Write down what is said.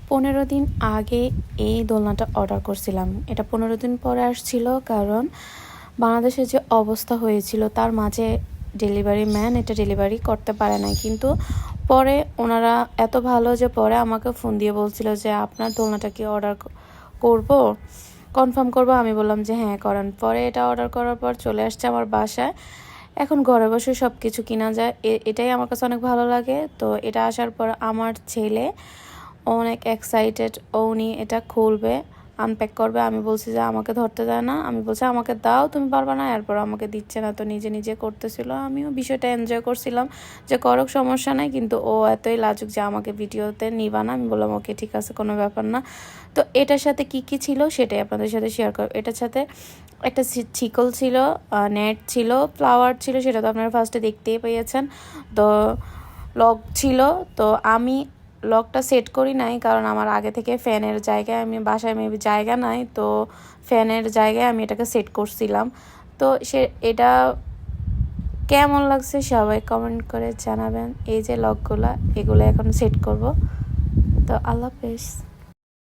15 দিন আগে এই দোলনাটা অর্ডার করছিলাম। এটা 15 দিন পরে আসছিল, কারণ বাংলাদেশে যে অবস্থা হয়েছিল তার মাঝে ডেলিভারি ম্যান এটা ডেলিভারি করতে পারে নাই। কিন্তু পরে ওনারা এত ভালো যে পরে আমাকে ফোন দিয়ে বলছিল যে আপনার দোলনাটা কি অর্ডার করব, কনফার্ম করবো। আমি বললাম যে হ্যাঁ করেন। পরে এটা অর্ডার করার পর চলে আসছে আমার বাসায়। এখন ঘরে বসে সব কিছু কিনা যায়, এটাই আমার কাছে অনেক ভালো লাগে। তো এটা আসার পর আমার ছেলে অনেক এক্সাইটেড, উনি এটা খুলবে, আনপ্যাক করবে। আমি বলছি যে আমাকে ধরতে দেয় না, আমি বলছি আমাকে দাও, তুমি পারবা না। এরপর আমাকে দিচ্ছে না, তো নিজে নিজে করতেছিল। আমিও বিষয়টা এনজয় করছিলাম যে করক, সমস্যা নাই। কিন্তু ও এতই লাজুক যে আমাকে ভিডিওতে নিবা না। আমি বললাম ওকে ঠিক আছে, কোনো ব্যাপার না। তো এটার সাথে কি কি ছিল সেটাই আপনাদের সাথে শেয়ার করব। এটার সাথে একটা ছিকল ছিল, নেট ছিল, ফ্লাওয়ার ছিল, সেটা তো আপনারা ফার্স্টে দেখতেই পেয়েছেন। তো লক ছিল। তো আমি লকটা সেট করি নাই, কারণ আমার আগে থেকে ফ্যানের জায়গায়, আমি বাসায় মেবি জায়গা নাই, তো ফ্যানের জায়গায় আমি এটাকে সেট করছিলাম। তো এটা কেমন লাগছে সবাই কমেন্ট করে জানাবেন। এই যে লকগুলা, এগুলো এখন সেট করব। তো আল্লাহ হাফেজ।